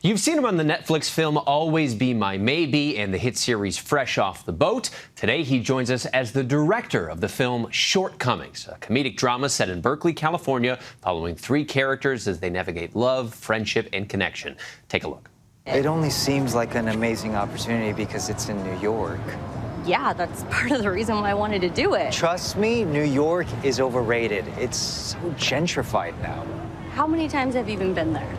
You've seen him on the Netflix film Always Be My Maybe and the hit series Fresh Off the Boat. Today, he joins us as the director of the film Shortcomings, a comedic drama set in Berkeley, California, following three characters as they navigate love, friendship, and connection. Take a look. It only seems like an amazing opportunity because it's in New York. Yeah, that's part of the reason why I wanted to do it. Trust me, New York is overrated. It's so gentrified now. How many times have you even been there?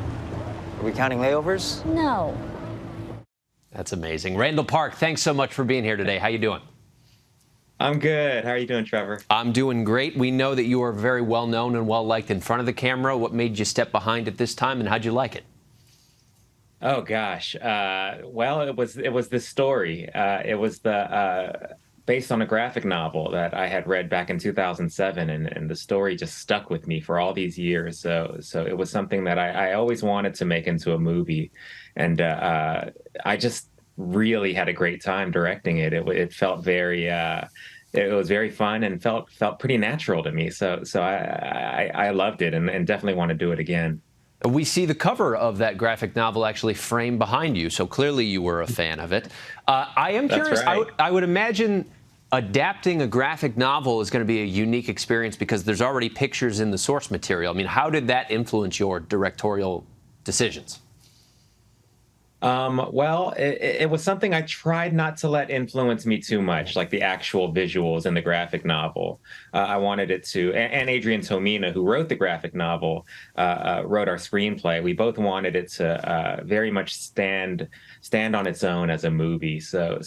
Are we counting layovers? No. That's amazing. Randall Park, thanks so much for being here today. How you doing? I'm good. How are you doing, Trevor? I'm doing great. We know that you are very well known and well liked in front of the camera. What made you step behind at this time, and how'd you like it? Oh gosh. Well, it was the story. It was the based on a graphic novel that I had read back in 2007, and the story just stuck with me for all these years. So it was something that I always wanted to make into a movie, and I just really had a great time directing it. It felt very. It was very fun and felt pretty natural to me. So I loved it and definitely want to do it again. We see the cover of that graphic novel actually framed behind you, so clearly you were a fan of it. I am curious, right. I would imagine adapting a graphic novel is going to be a unique experience because there's already pictures in the source material. I mean, how did that influence your directorial decisions? Well, it was something I tried not to let influence me too much, like the actual visuals in the graphic novel. I wanted it to, and Adrian Tomina, who wrote the graphic novel, wrote our screenplay. We both wanted it to very much stand on its own as a movie. So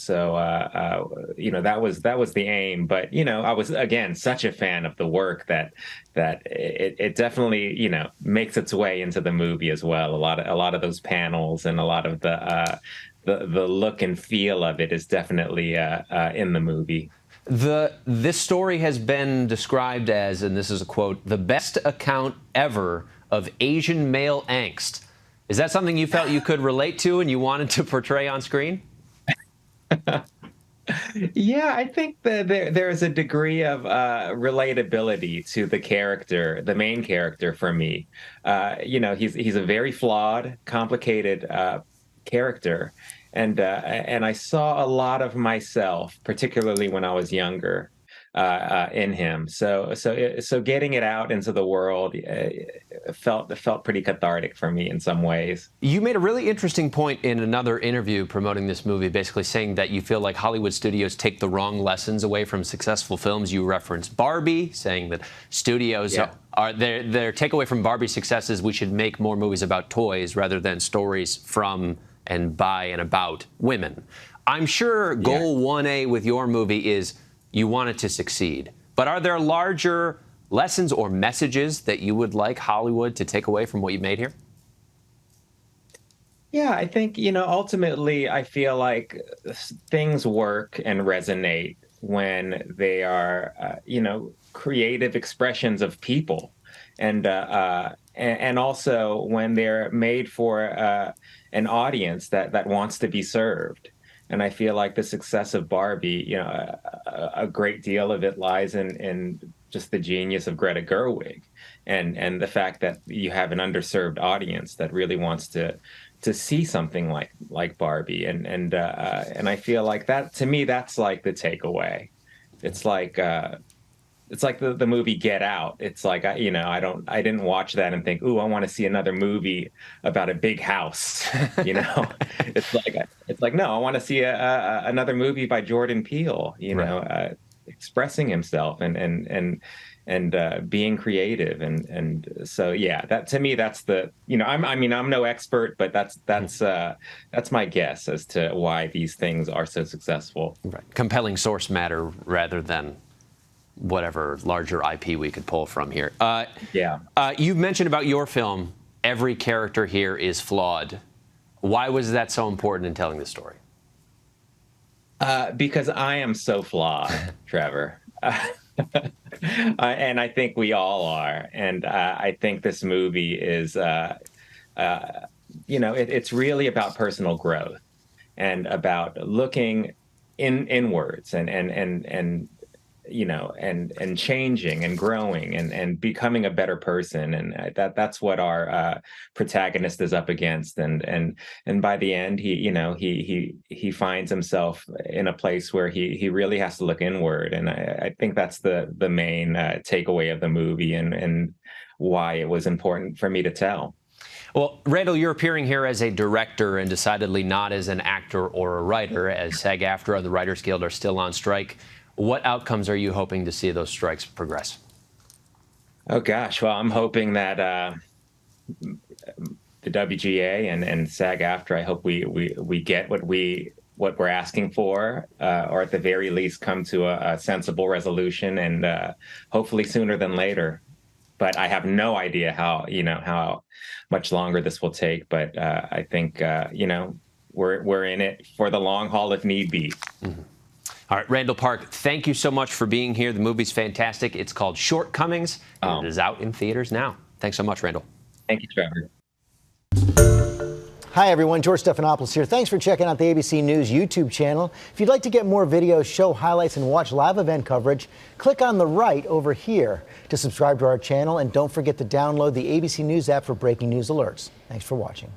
you know, that was the aim. But you know, I was again such a fan of the work that it definitely, you know, makes its way into the movie as well. A lot of those panels and a lot of the look and feel of it is definitely in the movie. This story has been described as, and this is a quote, the best account ever of Asian male angst. Is that something you felt you could relate to and you wanted to portray on screen? Yeah, I think that there is a degree of relatability to the character, the main character for me. You know, he's a very flawed, complicated character, and I saw a lot of myself, particularly when I was younger, in him. So getting it out into the world felt pretty cathartic for me in some ways. You made a really interesting point in another interview promoting this movie, basically saying that you feel like Hollywood studios take the wrong lessons away from successful films. You referenced Barbie, saying that studios are their takeaway from Barbie's success is we should make more movies about toys rather than stories from and by and about women. I'm sure goal 1A with your movie is you want it to succeed. But are there larger lessons or messages that you would like Hollywood to take away from what you made here? Yeah, I think, you know, ultimately, I feel like things work and resonate when they are, you know, creative expressions of people. And also when they're made for an audience that wants to be served. And I feel like the success of Barbie, you know, a great deal of it lies in just the genius of Greta Gerwig, and the fact that you have an underserved audience that really wants to see something like Barbie, and I feel like that, to me, that's like the takeaway. It's like the movie Get Out. It's like, I didn't watch that and think, ooh, I want to see another movie about a big house. You know, it's like, no, I want to see another movie by Jordan Peele, you know, expressing himself and being creative. And so, yeah, that to me, that's the, you know, I'm no expert, but that's my guess as to why these things are so successful. Right. Compelling source matter rather than whatever larger IP we could pull from here. You've mentioned about your film, every character here is flawed. Why was that so important in telling the story? Because I am so flawed, Trevor. And I think we all are. And I think this movie is, you know, it's really about personal growth and about looking inwards and and changing and growing and becoming a better person, and that's what our protagonist is up against. And by the end, he finds himself in a place where he really has to look inward, and I think that's the main takeaway of the movie, and why it was important for me to tell. Well, Randall, you're appearing here as a director and decidedly not as an actor or a writer, as SAG-AFTRA and the Writers Guild are still on strike. What outcomes are you hoping to see those strikes progress? Oh, gosh. Well, I'm hoping that the WGA and SAG-AFTRA, I hope we get what we're asking for, or at the very least come to a sensible resolution, and hopefully sooner than later. But I have no idea how much longer this will take. But I think we're in it for the long haul if need be. Mm-hmm. All right, Randall Park, thank you so much for being here. The movie's fantastic. It's called Shortcomings, and it is out in theaters now. Thanks so much, Randall. Thank you, Trevor. Hi, everyone. George Stephanopoulos here. Thanks for checking out the ABC News YouTube channel. If you'd like to get more videos, show highlights, and watch live event coverage, click on the right over here to subscribe to our channel. And don't forget to download the ABC News app for breaking news alerts. Thanks for watching.